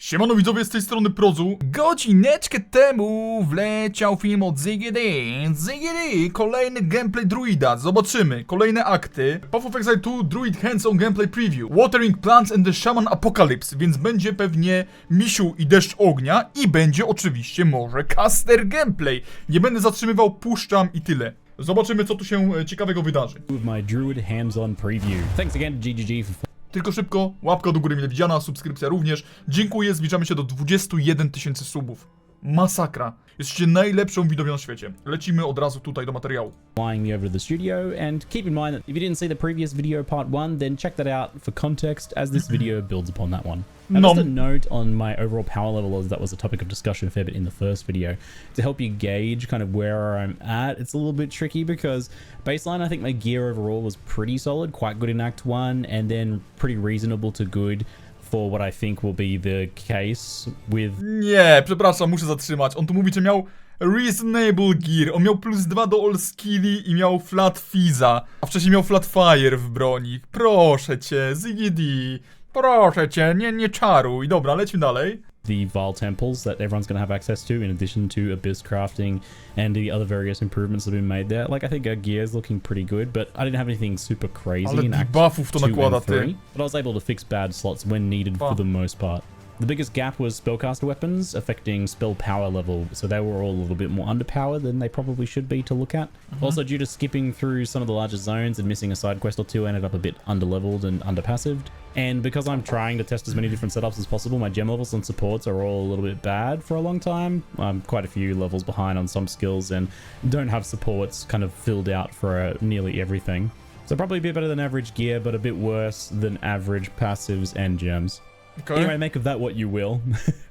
Siemano widzowie, z tej strony Prozu. Godzineczkę temu wleciał film od ZGD. Kolejny gameplay druida. Zobaczymy. Kolejne akty. Path of Exile 2 Druid Hands-on Gameplay Preview. Watering Plants and the Shaman Apocalypse. Więc będzie pewnie misiu i deszcz ognia. I będzie oczywiście może caster gameplay. Nie będę zatrzymywał, puszczam i tyle. Zobaczymy, co tu się ciekawego wydarzy. My Druid hands-on preview. Thanks again to GGG for Tylko szybko, łapka do góry mile widziana, subskrypcja również. Dziękuję, zbliżamy się do 21 000 subów. Masakra. Jesteście najlepszą widownią na świecie. Lecimy od razu tutaj do materiału. flying me over to the studio, and keep in mind that if you didn't see the previous video part 1, then check that out for context as this video builds upon that one. And just a note on my overall power level, as that was a topic of discussion a fair bit in the first video, to help you gauge kind of where I'm at. It's a little bit tricky because baseline, I think my gear overall was pretty solid, quite good in Act 1, and then pretty reasonable to good for what I think will be the case with... Nie, przepraszam, muszę zatrzymać. On tu mówi, że miał reasonable gear. On miał +2 do all skilli i miał flat fizza. A wcześniej miał flat fire w broni. Proszę cię, ZGD. Proszę cię, nie czaruj. Dobra, lećmy dalej. the Vile Temples that everyone's going to have access to, in addition to Abyss Crafting and the other various improvements that have been made there. Like, I think our gear is looking pretty good, but I didn't have anything super crazy in Act 2 and 3. But I was able to fix bad slots when needed for the most part. The biggest gap was spellcaster weapons affecting spell power level, so they were all a little bit more underpowered than they probably should be to look at. Also, due to skipping through some of the larger zones and missing a side quest or two, I ended up a bit underleveled and underpassived. And because I'm trying to test as many different setups as possible, my gem levels and supports are all a little bit bad for a long time. I'm quite a few levels behind on some skills and don't have supports kind of filled out for nearly everything. So probably a bit better than average gear, but a bit worse than average passives and gems. Okay. Anyway, make of that what you will.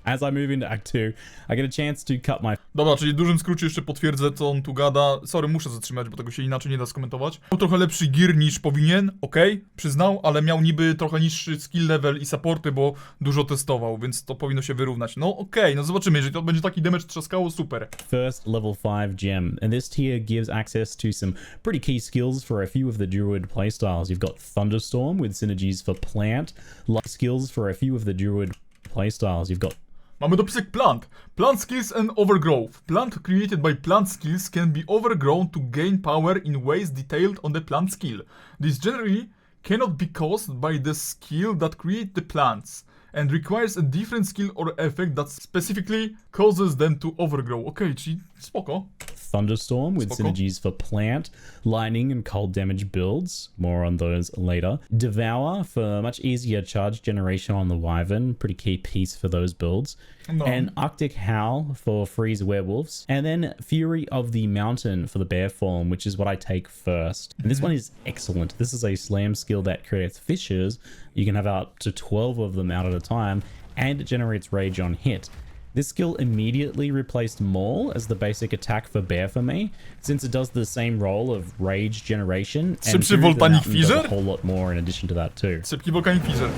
As I move into Act 2, I get a chance to cut my... Dobra, czyli w dużym skrócie jeszcze potwierdzę, co on tu gada. Sorry, muszę zatrzymać, bo tego się inaczej nie da skomentować. Miał trochę lepszy gear niż powinien, okej, przyznał, ale miał niby trochę niższy skill level i supporty, bo dużo testował, więc to powinno się wyrównać. No okej, no zobaczymy, jeżeli to będzie taki damage trzaskało, super. First level 5 gem, and this tier gives access to some pretty key skills for a few of the Druid playstyles. You've got Thunderstorm with synergies for plant, light skills for a few of the Druid playstyles. You've got Mamy dopisek plant. Plant skills and overgrowth. Plant created by plant skills can be overgrown to gain power in ways detailed on the plant skill. This generally cannot be caused by the skill that create the plants and requires a different skill or effect that specifically causes them to overgrow. Okej, czyli spoko. Thunderstorm with synergies for plant, lightning and cold damage builds. More on those later. Devour for much easier charge generation on the Wyvern. Pretty key piece for those builds. No. And Arctic Howl for freeze werewolves. And then Fury of the Mountain for the bear form, which is what I take first. And this one is excellent. This is a slam skill that creates fissures. You can have up to 12 of them out at a time, and it generates rage on hit. This skill immediately replaced Maul as the basic attack for Bear for me, since it does the same role of rage generation, and Szybszy Volcanic does a Fissure? whole lot more in addition to that too. Szybki Volcanic Fissure.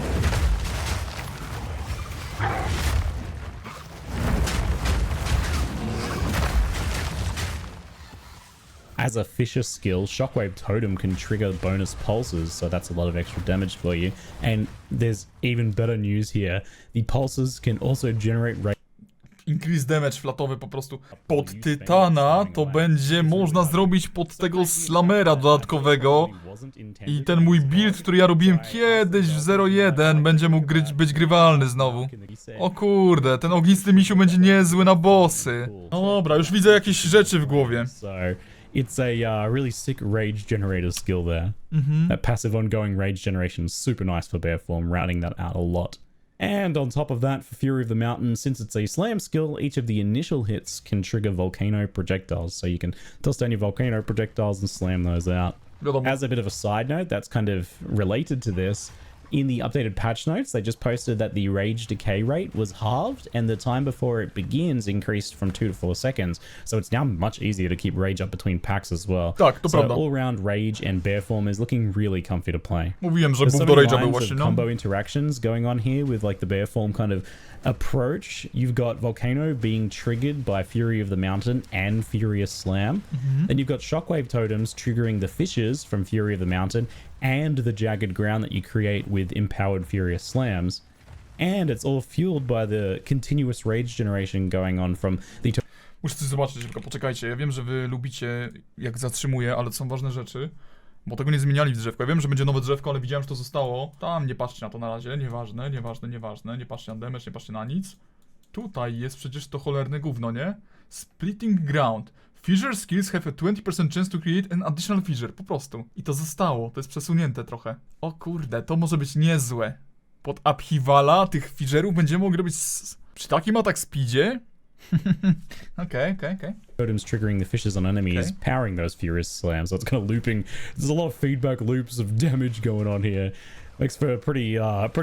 As a Fissure skill, Shockwave Totem can trigger bonus pulses, so that's a lot of extra damage for you. And there's even better news here. The pulses can also generate rage. Increase damage flatowy po prostu. Pod Tytana to będzie można zrobić pod tego Slamera dodatkowego. I ten mój build, który ja robiłem kiedyś w 0.1 będzie mógł być grywalny znowu. O kurde, ten ognisty misiu będzie niezły na bossy. No dobra, już widzę jakieś rzeczy w głowie. So it's a really sick rage generator skill there. That passive ongoing rage generation is super nice for bear form, rounding that out a lot. And on top of that, for Fury of the Mountain, since it's a slam skill, each of the initial hits can trigger volcano projectiles. So you can toss down your volcano projectiles and slam those out. As a bit of a side note, that's kind of related to this. In the updated patch notes, they just posted that the rage decay rate was halved and the time before it begins increased from 2 to 4 seconds. So it's now much easier to keep rage up between packs as well. Tak, to so prawda. all round rage and bear form is looking really comfy to play. Mówiłem, że There's buff so do many rage'a był lines właśnie, of no. combo interactions going on here with like the bear form kind of approach. You've got Volcano being triggered by Fury of the Mountain and Furious Slam. Then you've got Shockwave Totems triggering the fissures from Fury of the Mountain and the jagged ground that you create with empowered Furious Slams. And it's all fueled by the continuous rage generation going on from the... Muszę coś zobaczyć, tylko poczekajcie. Ja wiem, że wy lubicie, jak zatrzymuję, ale to są ważne rzeczy. Bo tego nie zmieniali w drzewku. Ja wiem, że będzie nowe drzewko, ale widziałem, że to zostało. Tam nie patrzcie na to na razie. Nieważne. Nie patrzcie na damage, nie patrzcie na nic. Tutaj jest przecież to cholerne gówno, nie? Splitting ground. Fissure skills have a 20% chance to create an additional fissure. Po prostu. I to zostało. To jest przesunięte trochę. O kurde, to może być niezłe. Pod upheavala tych fissurów będziemy mogli robić przy takim attack speedzie? Okay. Totems triggering the fissures on enemies, powering those furious slams. So it's kind of looping. There's a lot of feedback loops of damage going on here. Makes for pretty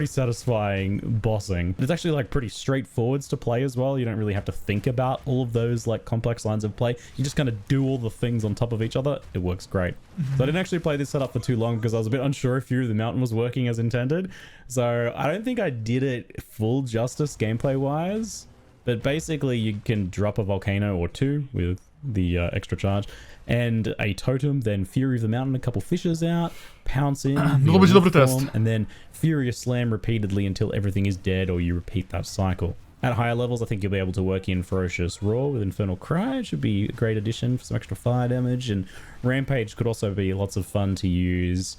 satisfying bossing. It's actually like pretty straightforward to play as well. You don't really have to think about all of those like complex lines of play. You just kind of do all the things on top of each other. It works great. So I didn't actually play this setup for too long because I was a bit unsure if Fury of the Mountain was working as intended. So I don't think I did it full justice gameplay wise. But basically, you can drop a volcano or two with the extra charge, and a totem, then Fury of the Mountain, a couple fishes out, pounce in, and then Furious Slam repeatedly until everything is dead or you repeat that cycle. At higher levels, I think you'll be able to work in Ferocious Roar with Infernal Cry. It should be a great addition for some extra fire damage, and Rampage could also be lots of fun to use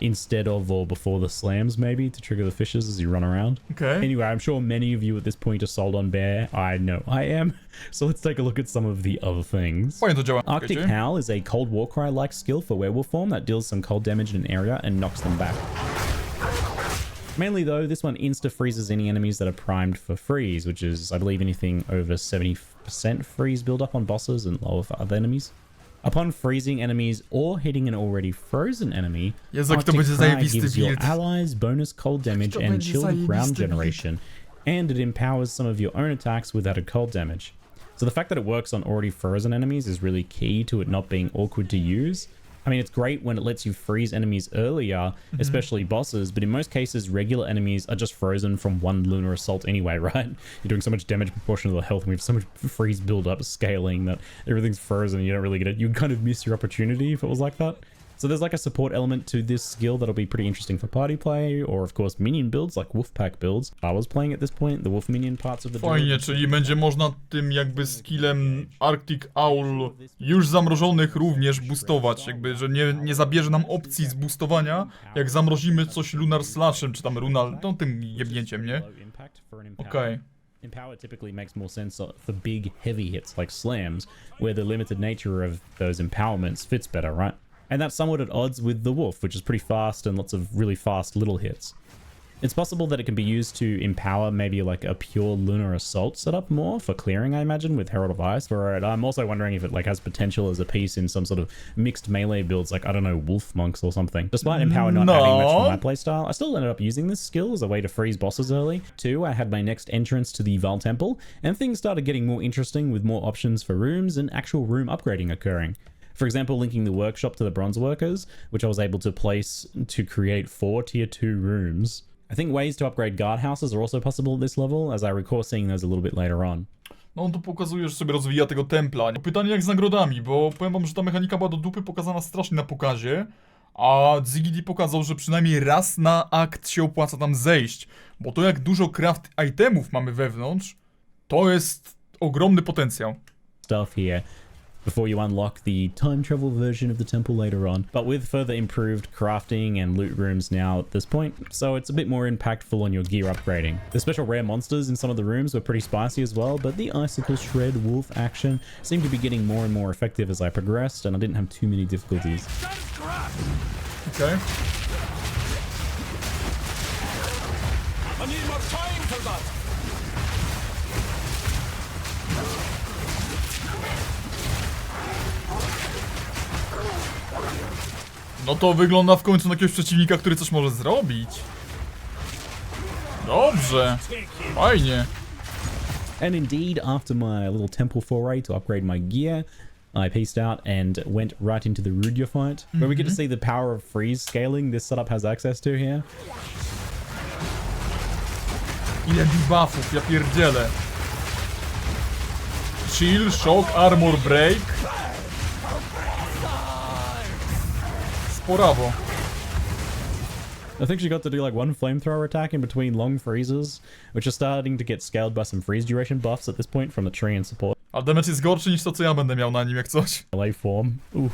instead of or before the slams, maybe, to trigger the fishes as you run around. Okay. Anyway, I'm sure many of you at this point are sold on Bear. I know I am. So let's take a look at some of the other things. Arctic Howl is a Cold Warcry-like skill for werewolf form that deals some cold damage in an area and knocks them back. Mainly though, this one insta-freezes any enemies that are primed for freeze, which is, I believe, anything over 70% freeze build-up on bosses and lower for other enemies. Upon freezing enemies or hitting an already frozen enemy, Arctic Cry gives your allies bonus cold damage and chilled ground generation, and it empowers some of your own attacks with added cold damage. So the fact that it works on already frozen enemies is really key to it not being awkward to use. I mean, it's great when it lets you freeze enemies earlier, especially bosses, but in most cases, regular enemies are just frozen from one Lunar Assault anyway, right? You're doing so much damage proportional to the health, and we have so much freeze build-up scaling that everything's frozen and you don't really get it. You'd kind of miss your opportunity if it was like that. So there's like a support element to this skill that'll be pretty interesting for party play, or of course minion builds, like Wolfpack builds. I was playing at this point the Wolf minion parts of the Fajnie, czyli będzie można tym jakby skillem Arctic Owl już zamrożonych również boostować, jakby, że nie zabierze nam opcji zboostowania, jak zamrozimy coś Lunar Slashem, czy tam Runal, no tym jebnięciem, nie? Okej. Empower typically makes more sense for big, heavy hits like slams, where the limited nature of those empowerments fits better, right? And that's somewhat at odds with the Wolf, which is pretty fast and lots of really fast little hits. It's possible that it can be used to empower maybe like a pure Lunar Assault setup more for clearing, I imagine, with Herald of Ice. I'm also wondering if it like has potential as a piece in some sort of mixed melee builds, like, I don't know, Wolf Monks or something. Despite Empower not adding much for my playstyle, I still ended up using this skill as a way to freeze bosses early. 2, I had my next entrance to the Val Temple, and things started getting more interesting with more options for rooms and actual room upgrading occurring. For example, linking the workshop to the bronze workers, which I was able to place to create 4 tier 2 rooms. I think ways to upgrade guardhouses are also possible at this level, as I recall seeing those a little bit later on. No on tu pokazuje, że sobie rozwija tego templa. Pytanie jak z nagrodami, bo powiem wam, że ta mechanika była do dupy pokazana strasznie na pokazie, a Ziggy pokazał, że przynajmniej raz na akt się opłaca tam zejść, bo to jak dużo craft itemów mamy wewnątrz, to jest ogromny potencjał. Stuff here. Before you unlock the time travel version of the temple later on, but with further improved crafting and loot rooms now at this point, so it's a bit more impactful on your gear upgrading. The special rare monsters in some of the rooms were pretty spicy as well, but the Icicle Shred Wolf action seemed to be getting more and more effective as I progressed, and I didn't have too many difficulties. Okay. I need more time for that. No to wygląda w końcu na jakiegoś przeciwnika, który coś może zrobić. Dobrze. Fajnie. And indeed, after my little temple foray to upgrade my gear, I peaced out and went right into the Rudia fight, where we get to see the power of freeze scaling this setup has access to here. Ile debuffów, ja pierdzielę. Chill, shock, armor break. Sporawo. I think she got to do like one flamethrower attack in between long freezes, which are starting to get scaled by some freeze duration buffs at this point from the tree and support. A damage jest gorszy niż to, co ja będę miał na nim, jak coś. LA form. Ooh.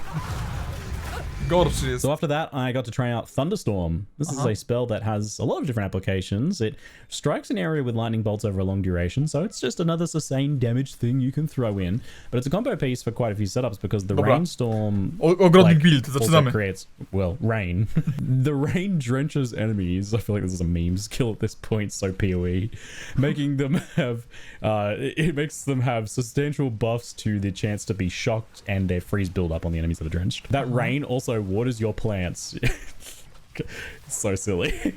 Gorszy jest. So after that, I got to try out Thunderstorm. This is a spell that has a lot of different applications. It strikes an area with lightning bolts over a long duration, so it's just another sustained damage thing you can throw in. But it's a combo piece for quite a few setups because the Rainstorm Ogrodnik build, zaczynamy. Creates, well, rain. The rain drenches enemies. I feel like this is a meme skill at this point, so PoE. Making them have, it makes them have substantial buffs to the chance to be shocked and their freeze build up on the enemies that are drenched. That rain also waters your plants. It's so silly.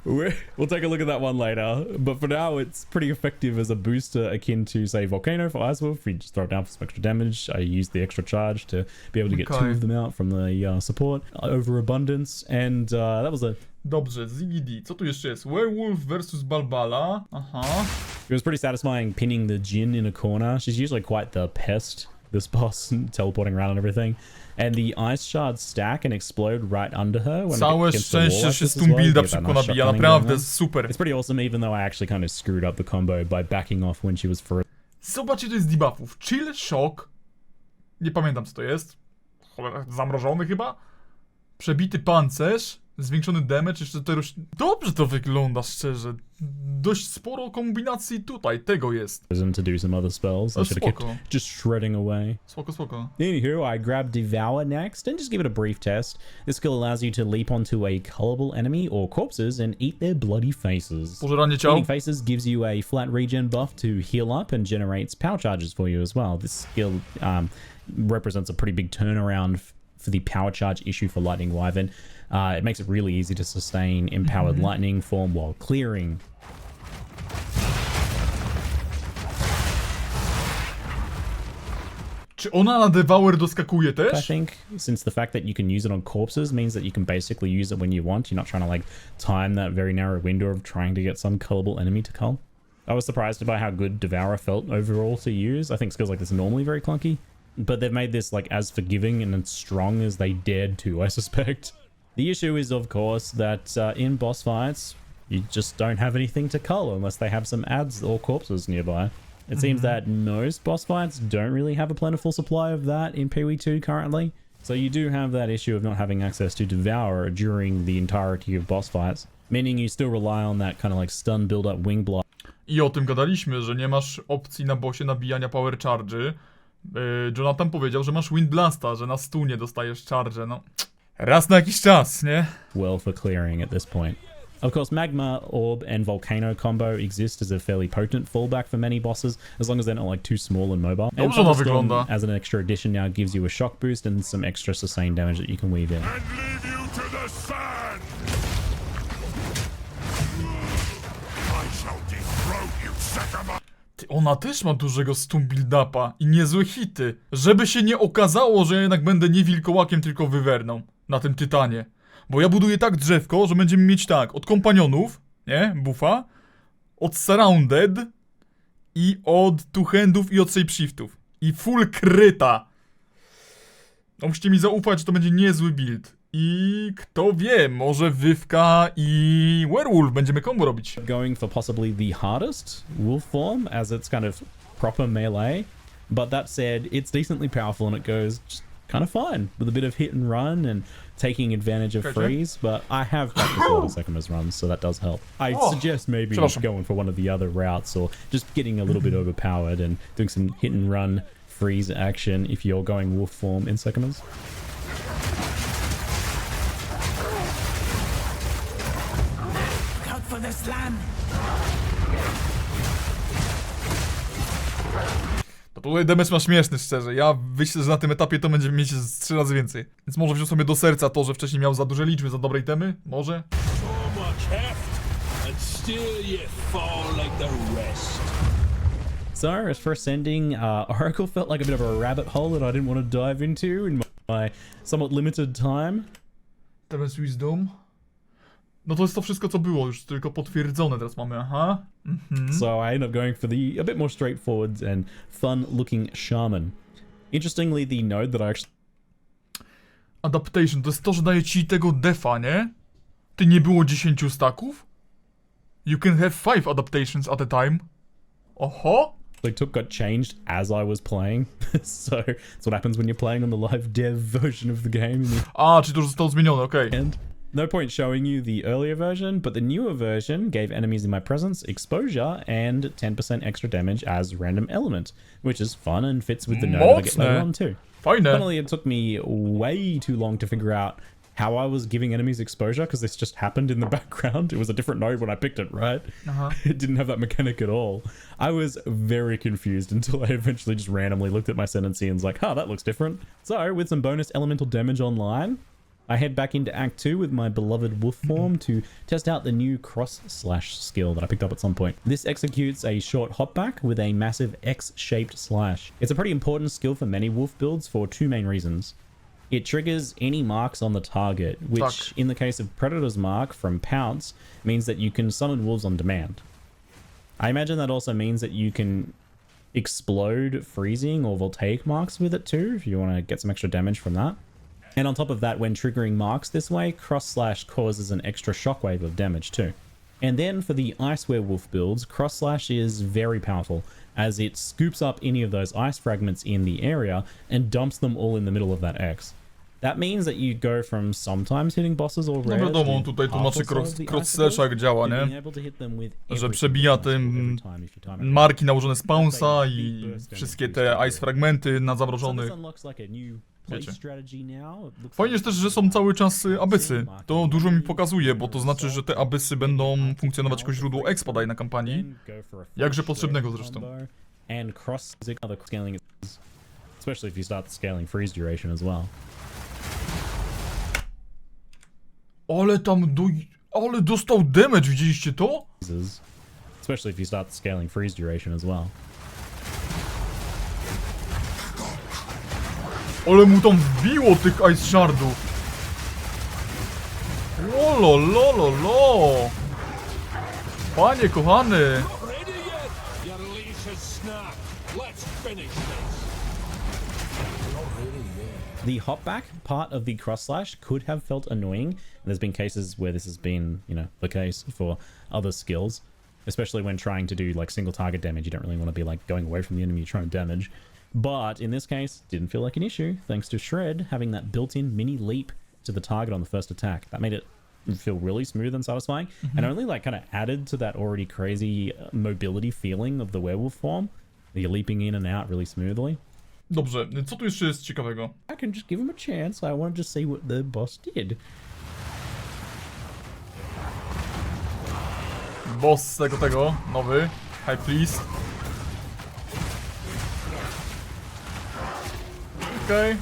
We'll take a look at that one later, but for now it's pretty effective as a booster akin to, say, Volcano for Ice Wolf. We just throw it down for some extra damage. I used the extra charge to be able to get 2 of them out from the support. Overabundance, and that was a... Dobrze, ZGD. Co tu jeszcze jest? Werewolf versus Balbala. Aha. It was pretty satisfying pinning the Jin in a corner. She's usually quite the pest, this boss, teleporting around and everything. And the ice shards stack and explode right under her when Całe it gets the wall szczęście, like że this z as tą well. builda Get that szybko nice nabija, shotgunning naprawdę, going on. super. It's pretty awesome, even though I actually kind of screwed up the combo by backing off when she was for. Zobaczcie, to jest debuffów. Chill, Shock. Nie pamiętam, co to jest. Cholera, zamrożony chyba? Przebity pancerz. Zwiększony damage, jeszcze to już... Dobrze to wygląda, szczerze. Dość sporo kombinacji tutaj, tego jest. To do some other spells. I should have kept just shredding away. Spoko, spoko. Anywho, I grabbed Devour next and just give it a brief test. This skill allows you to leap onto a colorable enemy or corpses and eat their bloody faces. Pożeranie ciał. Eating faces gives you a flat regen buff to heal up and generates power charges for you as well. This skill represents a pretty big turnaround for the power charge issue for Lightning Wyvern. It makes it really easy to sustain empowered lightning form while clearing. Czy ona na Devour doskakuje I też? think since the fact that you can use it on corpses means that you can basically use it when you want. You're not trying to like time that very narrow window of trying to get some cullable enemy to cull. I was surprised by how good Devourer felt overall to use. I think skills like this are normally very clunky, but they've made this like as forgiving and as strong as they dared to, I suspect. The issue is, of course, that in boss fights, you just don't have anything to cull unless they have some ads or corpses nearby. It seems that most boss fights don't really have a plentiful supply of that in PoE2 currently. So you do have that issue of not having access to Devourer during the entirety of boss fights, meaning you still rely on that kind of like stun build-up wing block. I o tym gadaliśmy, że nie masz opcji na bossie nabijania power charge'y. Jonathan powiedział, że masz Wind Blasta, że na stunie dostajesz charge, no... Raz na jakiś czas, nie? Well for clearing at this point. Of course, Magma, Orb, and Volcano combo exist as a fairly potent fallback for many bosses, as long as they're not like too small and mobile. And Dobrze ona wygląda. as an extra addition now gives you a shock boost and some extra sustained damage that you can weave in. And leave you to the sand! I shall dethrone you, Sekama! Ty, ona też ma dużego stun build-upa i niezłe hity. Żeby się nie okazało, że ja jednak będę nie wilkołakiem, tylko wywerną na tym tytanie. Bo ja buduję tak drzewko, że będziemy mieć tak, od kompanionów, nie, buffa, od surrounded i od two-handów i od shapeshiftów. I full kryta. No musicie mi zaufać, że to będzie niezły build. I kto wie, może Wywka i Werewolf będziemy combo robić. Going for possibly the hardest wolf form, as it's kind of proper melee. But that said, it's decently powerful and it goes just kind of fine with a bit of hit and run and taking advantage of freeze. But I have practiced a lot of Sekima's runs, so that does help. I suggest maybe going for one of the other routes or just getting a little bit overpowered and doing some hit and run freeze action if you're going wolf form in Sekima's. For the slam. To tutaj damage ma śmieszny, szczerze. Ja myślę, że na tym etapie to będziemy mieć z 3 razy więcej. Więc może wziął sobie do serca to, że wcześniej miał za duże liczby, za dobre itemy? Może? So much heft, and still you fall like the rest. So, as first ending, Oracle felt like a bit of a rabbit hole that I didn't want to dive into in my somewhat limited time. Teraz Wisdom. No to jest to wszystko, co było już, tylko potwierdzone teraz mamy, aha. So I ended up going for a bit more straightforward and fun-looking Shaman. Interestingly, the node that I actually... Adaptation, to jest to, że daje ci tego defa, nie? Ty, nie było 10 staków? You can have 5 adaptations at a time. Oho! got changed as I was playing. So that's what happens when you're playing on the live dev version of the game. A, czy to już zostało zmienione, okej. And no point showing you the earlier version, but the newer version gave enemies in my presence exposure and 10% extra damage as random element, which is fun and fits with the node I get later on too. Fajne. Funnily, it took me way too long to figure out how I was giving enemies exposure, because this just happened in the background. It was a different node when I picked it, right? It didn't have that mechanic at all. I was very confused until I eventually just randomly looked at my sentency and was like, that looks different. So, with some bonus elemental damage online, I head back into Act 2 with my beloved wolf form to test out the new cross-slash skill that I picked up at some point. This executes a short hopback with a massive X-shaped slash. It's a pretty important skill for many wolf builds for 2 main reasons. It triggers any marks on the target, which in the case of Predator's mark from Pounce means that you can summon wolves on demand. I imagine that also means that you can explode freezing or voltaic marks with it too, if you want to get some extra damage from that. And on top of that, when triggering marks this way, cross-slash causes an extra shockwave of damage too. And then for the Ice Werewolf builds, cross-slash is very powerful, as it scoops up any of those ice fragments in the area and dumps them all in the middle of that X. That means that you go from sometimes hitting bosses or rares, no wiadomo, on tutaj tłumaczy cross-slasha jak działa, nie? Że przebija tym marki nałożone z Pounce'a i wszystkie te ice fragmenty na zamrożonych. Wiecie. Fajnie jest też, że są cały czas abysy. To dużo mi pokazuje, bo to znaczy, że te abysy będą funkcjonować jako źródło expa dalej na kampanii. Jakże potrzebnego zresztą. Especially if you start scaling freeze duration as well. Ale dostał damage, widzieliście to? Especially if you start scaling freeze duration as well. Ale mu tam wbiło tych ice shardów. Lololololo. Panie kochany. The hopback part of the cross slash could have felt annoying. There's been cases where this has been, the case for other skills, especially when trying to do like single target damage. You don't really want to be like going away from the enemy you're trying to damage. But in this case, didn't feel like an issue thanks to Shred having that built-in mini leap to the target on the first attack. That made it feel really smooth and satisfying, and only like kind of added to that already crazy mobility feeling of the werewolf form. You're leaping in and out really smoothly. Dobrze, co tu jeszcze jest ciekawego? I can just give him a chance. I wanted to see what the boss did. Boss tego, nowy, High Priest. Okej.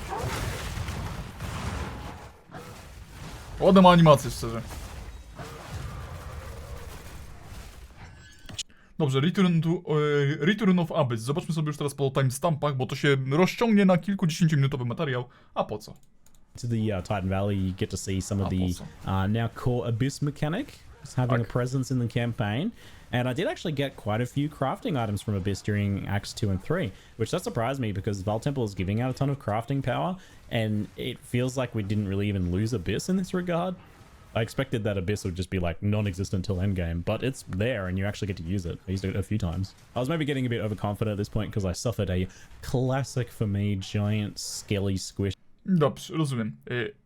Ładna ma animację, szczerze. Dobrze, Return of Abyss. Zobaczmy sobie już teraz po timestampach, bo to się rozciągnie na kilkudziesięciominutowy materiał. A po co? To the Titan Valley, you get to see some of the now core Abyss mechanic. It's having a presence in the campaign. And I did actually get quite a few crafting items from Abyss during Acts 2 and 3, which that surprised me because Val Temple is giving out a ton of crafting power, and it feels like we didn't really even lose Abyss in this regard. I expected that Abyss would just be like non-existent till endgame, but it's there and you actually get to use it. I used it a few times. I was maybe getting a bit overconfident at this point because I suffered a classic for me giant skelly squish. Dobrze, rozumiem.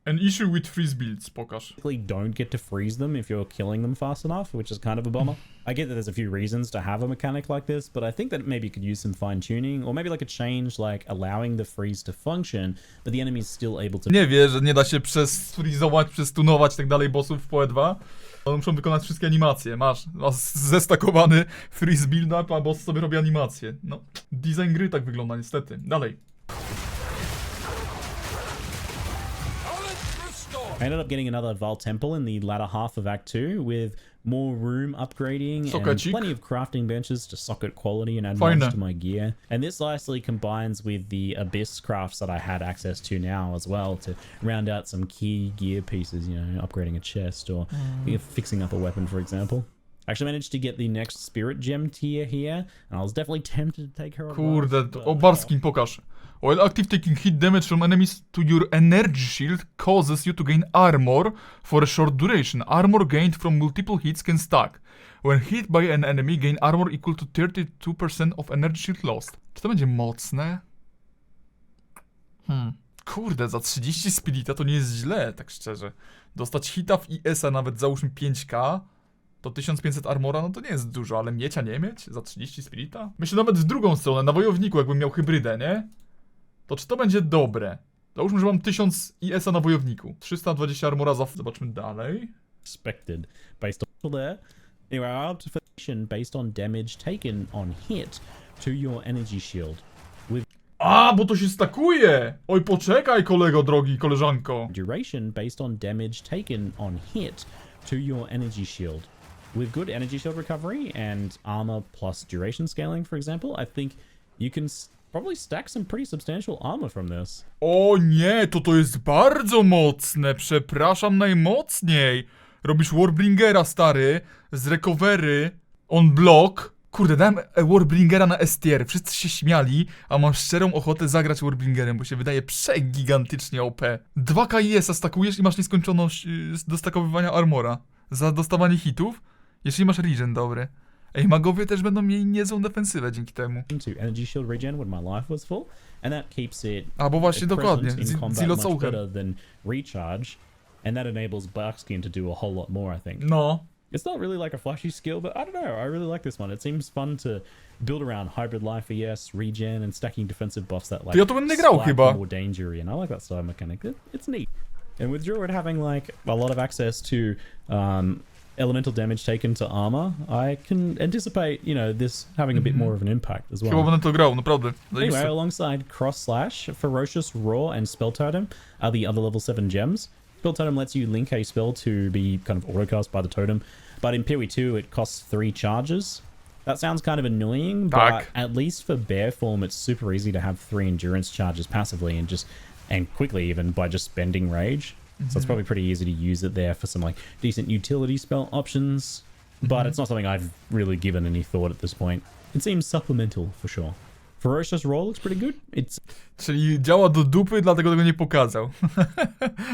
An issue with freeze builds, pokaż. Don't get to freeze them if you're killing them fast enough, which is kind of a bummer. I get that there's a few reasons to have a mechanic like this, but I think that maybe you could use some fine tuning, or maybe like a change like allowing the freeze to function, but the enemy's still able to... Nie wie, że nie da się przesfreezować, przestunować i tak dalej bossów w PoE2. One muszą wykonać wszystkie animacje. Masz zestakowany freeze build up, a boss sobie robi animację. No, design gry tak wygląda niestety. Dalej. I ended up getting another Val Temple in the latter half of Act 2 with more room upgrading and plenty of crafting benches to socket quality and add mods to my gear. And this nicely combines with the Abyss crafts that I had access to now as well to round out some key gear pieces, upgrading a chest or fixing up a weapon, for example. Actually managed to get the next spirit gem tier here, and I was definitely tempted to take her. Kurde, o Barskin, pokaż. While active, taking hit damage from enemies to your energy shield causes you to gain armor for a short duration. Armor gained from multiple hits can stack. When hit by an enemy, gain armor equal to 32% of energy shield lost. Czy to będzie mocne? Kurde, za 30 spirita to nie jest źle, tak szczerze. Dostać hita w IS-a nawet załóżmy 5k, to 1500 armora, no to nie jest dużo, ale mieć, a nie mieć? Za 30 spirita? Myślę nawet w drugą stronę, na wojowniku jakbym miał hybrydę, nie? To czy to będzie dobre? Załóżmy, że mam 1000 IS-a na wojowniku. 320 armora za... Zobaczmy dalej. Expected based on there. Anyway, optimization based on damage taken on hit to your energy shield. A, bo to się stakuje! Oj, poczekaj, kolego drogi, koleżanko. Duration based on damage taken on hit to your energy shield. With good energy shield recovery and armor plus duration scaling, for example, I think you can probably stack some pretty substantial armor from this. O nie, to jest bardzo mocne, przepraszam najmocniej. Robisz Warbringera, stary, z recovery, on block. Kurde, dałem Warbringera na S-tier, wszyscy się śmiali, a mam szczerą ochotę zagrać Warbringerem, bo się wydaje przegigantycznie OP. 2k IS-a stakujesz i masz nieskończoność do stakowywania armora. Za dostawanie hitów, jeśli masz regen dobry. Ej, magowie też będą mieli niezłą defensywę dzięki temu. To energy shield regen when my life was full, and that keeps it A, bo właśnie dokładnie, much better than recharge, and that enables Barskin to do a whole lot more, I think. No. It's not really like a flashy skill, but I don't know, I really like this one. It seems fun to build around hybrid life ES, regen, and stacking defensive buffs that like ja to będę grał chyba. more danger, and I like that style mechanic. It's neat. And with Druid having like a lot of access to elemental damage taken to armor, I can anticipate, you know, this having a bit more of an impact as well. Chyba będę to grał, naprawdę. Anyway, alongside Cross Slash, Ferocious Roar, and Spell Totem are the other level 7 gems. Spell Totem lets you link a spell to be kind of autocast by the totem, but in PoE 2 it costs 3 charges. That sounds kind of annoying, but at least for bear form it's super easy to have 3 endurance charges passively and quickly even by just spending rage. So it's probably pretty easy to use it there for some like decent utility spell options, but it's not something I've really given any thought at this point. It seems supplemental for sure. Ferocious Roar looks pretty good. Czyli działa do dupy, dlatego tego nie pokazał.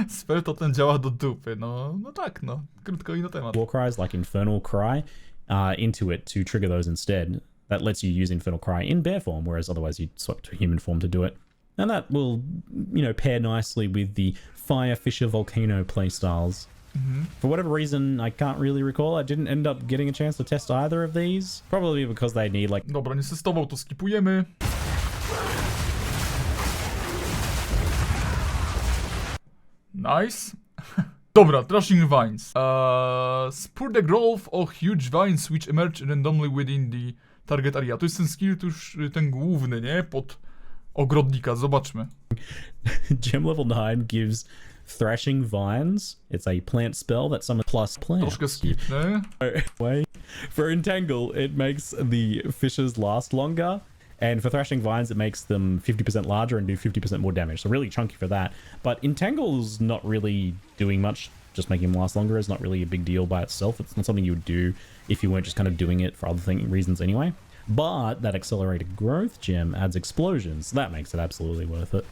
Spell to ten działa do dupy. No tak, no. Krótko i na temat. War cries like Infernal Cry into it to trigger those instead. That lets you use Infernal Cry in bear form, whereas otherwise you'd swap to human form to do it. And that will, you know, pair nicely with the Fire Fisher Volcano playstyles. For whatever reason, I can't really recall. I didn't end up getting a chance to test either of these. Probably because they need like... Dobra, nie testował, to skipujemy. Nice. Dobra, Thrashing Vines. Spur the growth of huge vines which emerge randomly within the target area. To jest ten skill, to już ten główny, nie? Pod ogrodnika, zobaczmy. Gem level 9 gives Thrashing Vines. It's a plant spell that summons plus plant. Troszkę skipnę. For Entangle, it makes the fishes last longer. And for Thrashing Vines, it makes them 50% larger and do 50% more damage. So really chunky for that. But Entangle's not really doing much. Just making them last longer is not really a big deal by itself. It's not something you would do if you weren't just kind of doing it for other reasons anyway. But that accelerated growth gem adds explosions. So that makes it absolutely worth it.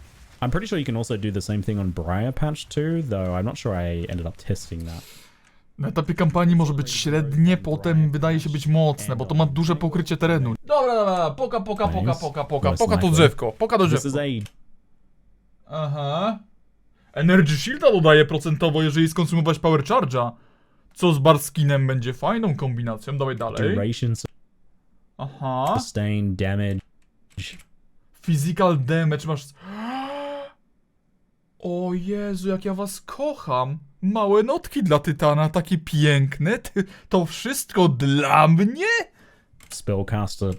I'm pretty sure you can also do the same thing on Briar Patch too, though I'm not sure I ended up testing that. Na etapie kampanii może być średnie, potem wydaje się być mocne, bo to ma duże pokrycie terenu. Dobra, poka to drzewko, poka do drzewko. Aha. Energy Shielda dodaje procentowo, jeżeli skonsumować Power Charge'a. Co z Barskinem będzie fajną kombinacją, dawaj dalej. Duration, aha. Sustain damage. Physical damage masz... O Jezu, jak ja was kocham. Małe notki dla Tytana, takie piękne. To wszystko dla mnie? Spellcaster.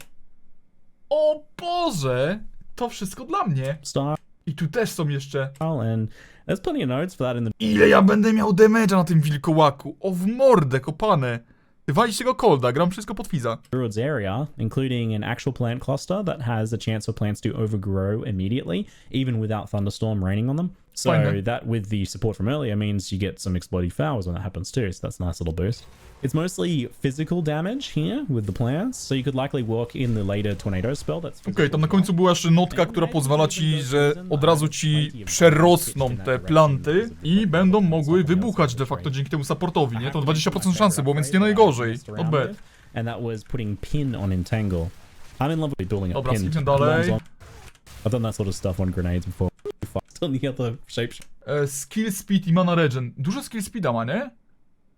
O Boże, to wszystko dla mnie. Star. I tu też są jeszcze. And there's plenty of notes for that in the... Ile ja będę miał damage'a na tym wilkołaku? O, w mordę, kopane. Waliście go colda, gram wszystko pod Fiza. Druid's area, including an actual plant cluster that has a chance for plants to overgrow immediately, even without thunderstorm raining on them. So Fine, that with the support from earlier means you get some exploding flowers when that happens too. So that's a nice little boost. It's mostly physical damage here with the plants. So you could likely walk in the later tornado spell. That's Okej, tam na końcu była jeszcze notka, która pozwala ci, że od razu ci przerosną te planty i będą mogły wybuchać de facto dzięki temu supportowi, nie? To 20% szansy było, więc nie najgorzej. Not bad. And that was putting pin on entangle. I'm in love with building up Dobra, pin. skipnę dalej. I've done that sort of stuff on grenades before. On the other shapes. Skill speed i mana regen. Dużo skill speeda ma, nie?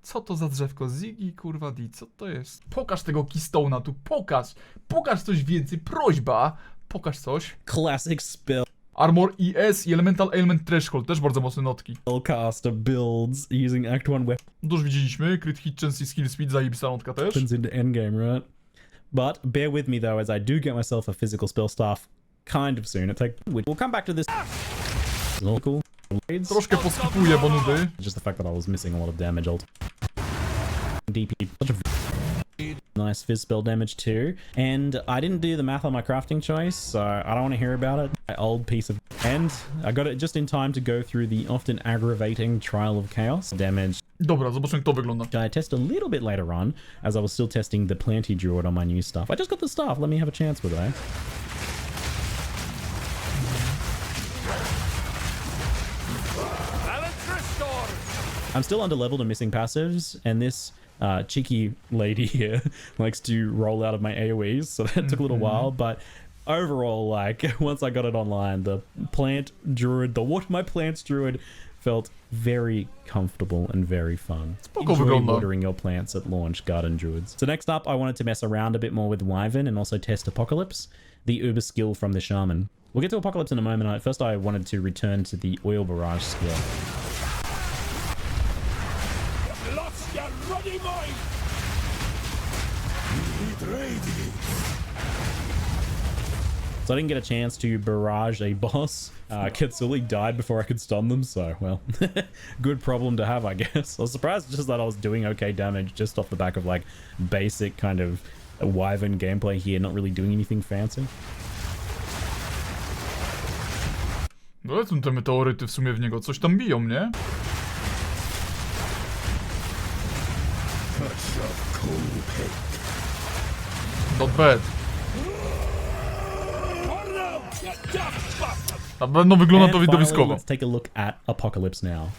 Co to za drzewko? Ziggy, kurwa di, co to jest? Pokaż tego Keystone'a tu, pokaż! Pokaż coś więcej, prośba! Pokaż coś. Classic spell. Armor ES i Elemental Ailment Threshold, też bardzo mocne notki. Spellcaster builds using Act 1 weapons Dużo widzieliśmy, crit hit chance i skill speed, zajebista notka też. into endgame, right? But bear with me though, as I do get myself a physical spell staff kind of soon. We'll come back to this. Cool. Troszkę poskipuję, bo nudy. Just the fact that I was missing a lot of damage. DP, such a nice fizz spell damage too. And I didn't do the math on my crafting choice, so I don't want to hear about it. My old piece of... And I got it just in time to go through the often aggravating Trial of Chaos damage. Dobra, zobaczmy jak to wygląda. I test a little bit later on, as I was still testing the Planty Druid on my new stuff. I just got the staff, let me have a chance with it. I'm still underleveled and missing passives, and this cheeky lady here likes to roll out of my AoEs, so that took a little while, but overall, like, once I got it online, the plant druid, the water my plants druid felt very comfortable and very fun. Enjoy watering your plants at launch, garden druids. So next up, I wanted to mess around a bit more with Wyvern and also test Apocalypse, the uber skill from the Shaman. We'll get to Apocalypse in a moment. First, I wanted to return to the Oil Barrage skill. So I didn't get a chance to barrage a boss. Kitsuli died before I could stun them, so, well, good problem to have, I guess. I was surprised just that I was doing okay damage just off the back of, like, basic kind of Wyvern gameplay here, not really doing anything fancy. No lecą te meteoryty w sumie w niego, coś tam biją, nie? Not bad. Na pewno wygląda to widowiskowo. Let's take a look at Apocalypse now.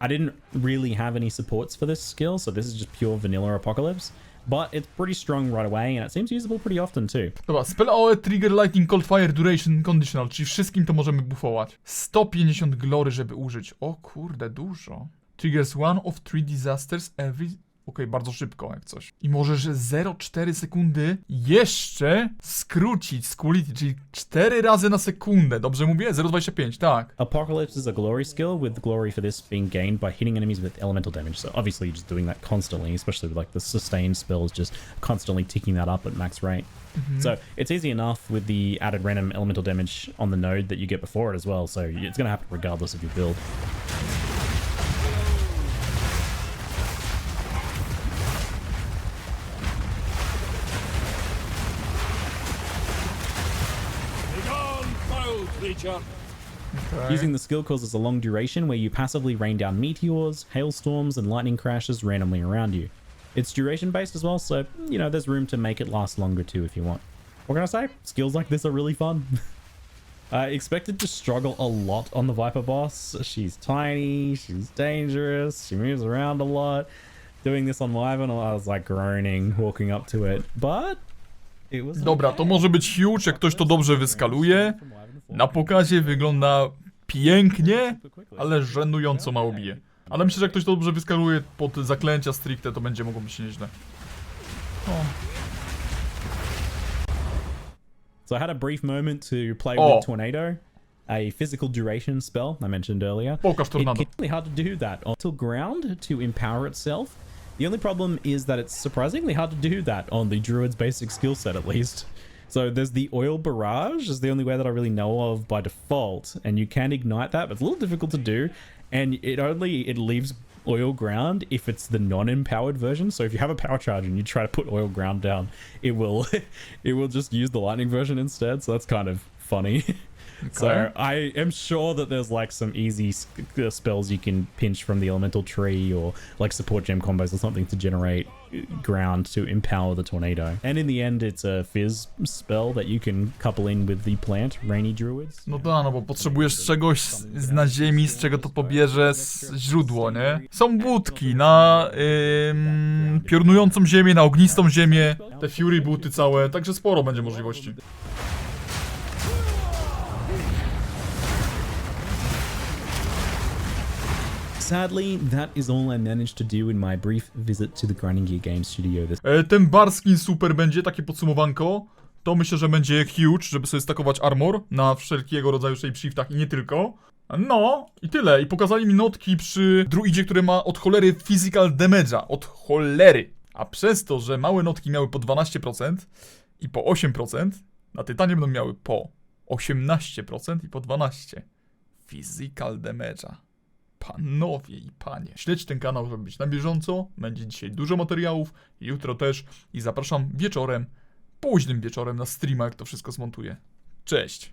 I didn't really have any supports for this skill, so this is just pure vanilla Apocalypse. But it's pretty strong right away, and it seems usable pretty often too. Dobra, spell AOE Trigger Lightning Cold Fire Duration Conditional, czyli wszystkim to możemy buffować. 150 glory, żeby użyć. O kurde, dużo. Triggers one of 3 disasters every... Okej, bardzo szybko jak coś. I możesz 0,4 sekundy jeszcze skrócić z quality, czyli 4 razy na sekundę. Dobrze mówię? 0,25, tak. Apocalypse is a glory skill, with glory for this being gained by hitting enemies with elemental damage. So obviously you're just doing that constantly, especially with like the sustained spells, just constantly ticking that up at max rate. So it's easy enough with the added random elemental damage on the node that you get before it as well. So it's going to happen regardless of your build. Okay. Using the skill causes a long duration where you passively rain down meteors, hailstorms, and lightning crashes randomly around you. It's duration based as well, so, you know, there's room to make it last longer too if you want. What can I say? Skills like this are really fun. I expected to struggle a lot on the Viper boss. She's tiny, she's dangerous, she moves around a lot. Doing this on Wyvern, I was like groaning, walking up to it, but it was Dobra, to może być huge, jak ktoś to dobrze wyskaluje. Na pokazie wygląda pięknie, ale żenująco mało bije. Ale myślę, że jak ktoś to dobrze wyskaluje pod zaklęcia stricte, to będzie mogło być nieźle. O. So I had a brief moment to play with Tornado, a physical duration spell I mentioned earlier. Pokaż Tornado. It's really hard to do that until ground to empower itself. The only problem is that it's surprisingly hard to do that on the Druid's basic skill set, at least. So there's the Oil Barrage is the only way that I really know of by default, and you can ignite that, but it's a little difficult to do, and it leaves Oil Ground if it's the non-empowered version. So if you have a power charge and you try to put Oil Ground down, it will just use the lightning version instead. So that's kind of funny. So I am sure that there's like some easy spells you can pinch from the elemental tree, or like support gem combos or something to generate ground to empower the tornado. And in the end, it's a fizz spell that you can couple in with the plant, Rainy Druids. No da, no bo potrzebujesz czegoś na ziemi, z czego to pobierze źródło, nie? Są budki na piorunującą ziemię, na ognistą ziemię, te Fury buty całe, także sporo będzie możliwości. Sadly, that is all I managed to do in my brief visit to the Grinding Gear Games studio this. Ten Barskin super będzie, takie podsumowanko. To myślę, że będzie huge, żeby sobie stakować armor na wszelkiego rodzaju shapeshiftach i nie tylko. No, i tyle. I pokazali mi notki przy druidzie, który ma od cholery physical damage'a. Od cholery. A przez to, że małe notki miały po 12% i po 8%, na Tytanie będą miały po 18% i po 12%. Physical damage'a. Panowie i panie, śledź ten kanał, żeby być na bieżąco. Będzie dzisiaj dużo materiałów, jutro też. I zapraszam wieczorem, późnym wieczorem na streama, jak to wszystko zmontuję. Cześć!